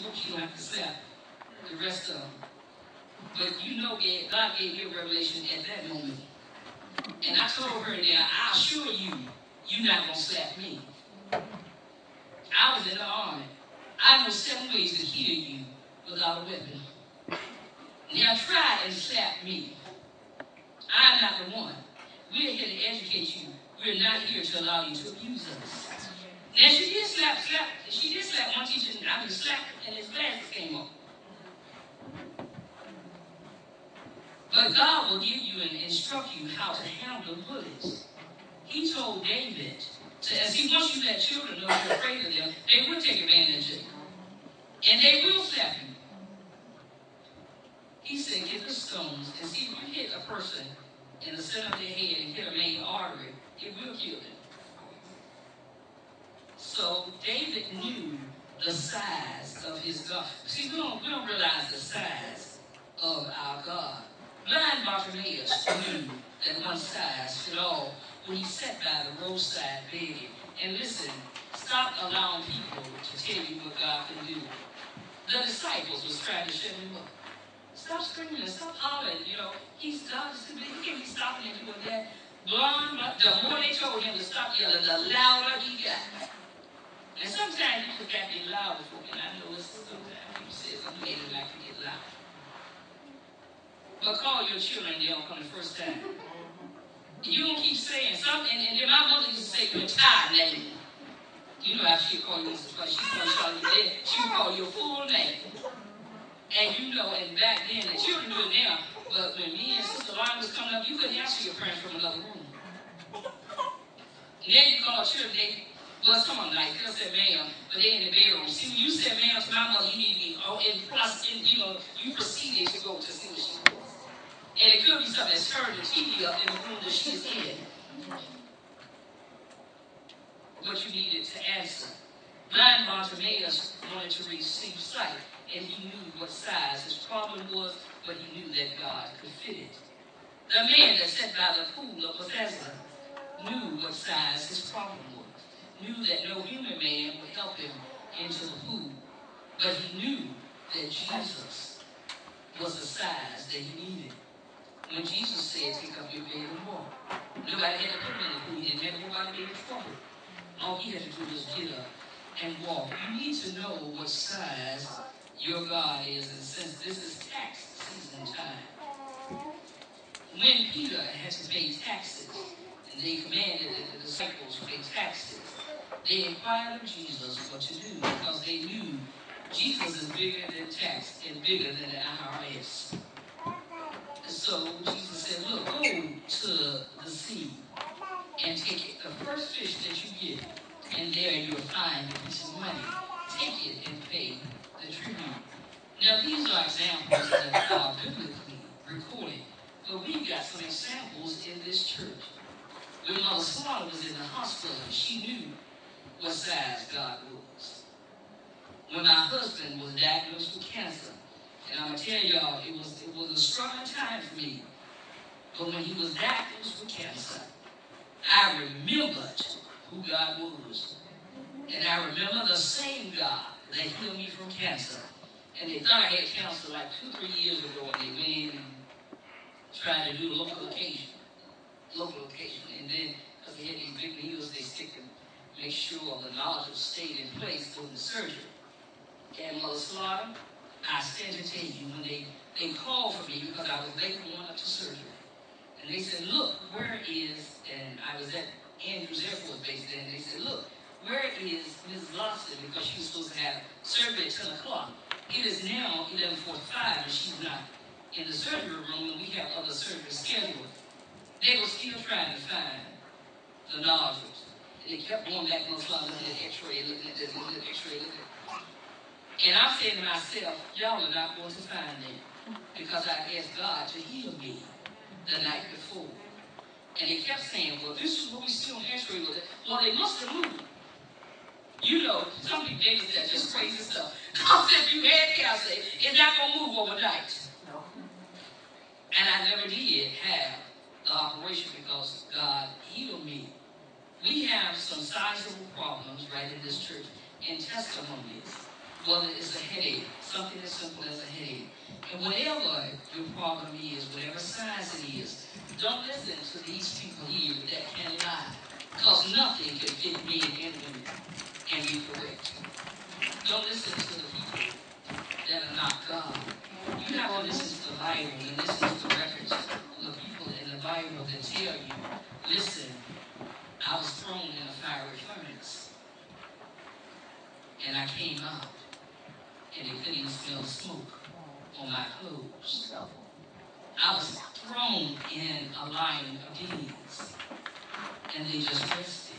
you hope you don't have to slap the rest of them. But you know God gave you a revelation at that moment. And I told her there, I assure you, you're not going to slap me. I was in the army. I know 7 ways to kill you without a weapon. Now try and slap me. I'm not the one. We're here to educate you. We're not here to allow you to abuse us. Now she did slap one teacher, I mean slapped him, and his glasses came off. But God will give you and instruct you how to handle bullets. He told David to, and see, once you let children know you're afraid of them, they will take advantage of you. And they will slap you. He said, get the stones, and see, if you hit a person in the center of their head and hit a main artery, it will kill them. So David knew the size of his God. See, we don't realize the size of our God. Blind Bartimaeus knew that one size fit all when he sat by the roadside begging. And listen, stop allowing people to tell you what God can do. The disciples was trying to shut him up. Stop screaming and stop hollering. You know, he's God is too big. He can't be stopping and doing that. Blind, the more they told him to stop yelling, the louder he got. And sometimes you forget to be loud with folk, and I know it's sometimes people say something made it like to get loud. But call your children, they don't come the first time. You don't keep saying something, and then my mother used to say your entire name. You know how she'd call you, she call you dead. She would call your full name. And you know, and back then, the children do it now, but when me and Sister Lonnie was coming up, you couldn't answer your parents from another room. And then you call children, they was come on, like, they'll say ma'am, but they in the bedroom. See, when you said ma'am to my mother, you need to be, you know, you proceeded to go to see what she was. And it could be something that's turned the TV up in the room that she's in. But you needed to answer. Blind Bartimaeus wanted to receive sight, and he knew what size his problem was, but he knew that God could fit it. The man that sat by the pool of Bethesda knew what size his problem was, knew that no human man would help him into the pool, but he knew that Jesus was the size that he needed. When Jesus said, take up your bed and walk, nobody had to put him in the pool. He didn't have anybody in trouble. All he had to do was get up and walk. You need to know what size your God is. And since this is tax season time, when Peter had to pay taxes, and they commanded that the disciples pay taxes, they inquired of Jesus what to do because they knew Jesus is bigger than tax and bigger than the IRS. And so Jesus said, look, go to the sea and take it, the first fish that you get, and there you'll find a piece of money. Take it and pay the tribute. Now these are examples that are biblically recorded, but we've got some examples in this church. When Mother Slaughter was in the hospital, she knew what size God was. When my husband was diagnosed with cancer, and I'm going to tell y'all, it was a struggling time for me. But when he was diagnosed with cancer, I remembered who God was. And I remember the same God that healed me from cancer. And they thought I had cancer like 2-3 years ago, and they went in and tried to do local location. And then, because they had these big needles, they stick to make sure the nodules stayed in place during the surgery. And Mother Slaughter, I stand to tell you, when they called for me because I was late going up to surgery. And they said, look, where is, and I was at Andrews Air Force Base then, and they said, look, where is Ms. Lawson? Because she was supposed to have surgery at 10 o'clock. It is now 11:45 and she's not in the surgery room, and we have other surgeries scheduled. They were still trying to find the nodules. And they kept going back to Ms. Lawson, looking at x-ray, looking at this, looking at x-ray, looking at. And I'm saying to myself, y'all are not going to find them because I asked God to heal me the night before. And they kept saying, well, this is what we see on x-ray with it. Well, they must have moved. You know, some people, they just just crazy stuff. Because if you had cancer, it's not going to move overnight. No. And I never did have the operation because God healed me. We have some sizable problems right in this church and testimonies. whether it's a headache, something as simple as a headache. And whatever your problem is, whatever size it is, don't listen to these people here that can lie. Because nothing can fit men and women and be correct. Don't listen to the people that are not God. You have to listen to the Bible and listen to the records of the people in the Bible that tell you, listen, I was thrown in a fiery furnace. And I came out. And they couldn't even smell smoke on my clothes. I was thrown in a line of demons. And they just rested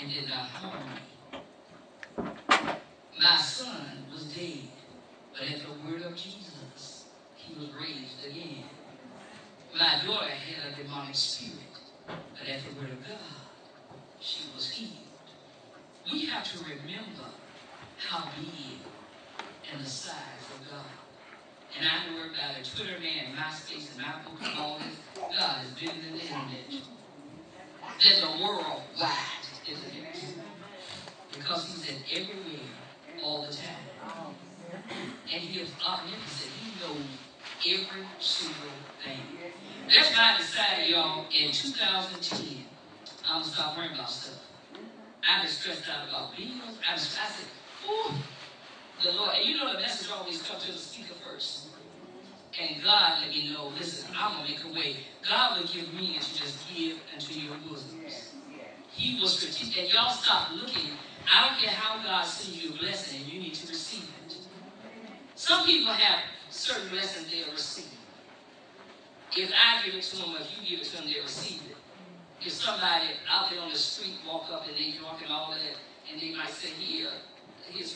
and did not harm me. My son was dead, but at the word of Jesus, he was raised again. My daughter had a demonic spirit, but at the word of God, she was healed. We have to remember how big and the size of God. And I know about it, Twitter, man, MySpace, and my book and all this. God is bigger than the internet. There's a world wide internet. Because he's in everywhere all the time. And he is omnipotent. He knows every single thing. That's why I decided, y'all, in 2010, I'm going to stop worrying about stuff. I was stressed out about bills. I said, ooh, the Lord. And you know the message always comes to the speaker first. And God let me know, listen, I'm going to make a way. God will give me and to just give into your bosoms. He will strategic. And y'all stop looking. I don't care how God sends you a blessing, you need to receive it. Some people have certain blessings they'll receive. If I give it to them, if you give it to them, they'll receive it. If somebody out there on the street walk up and they drunk and all that, and they might say, here's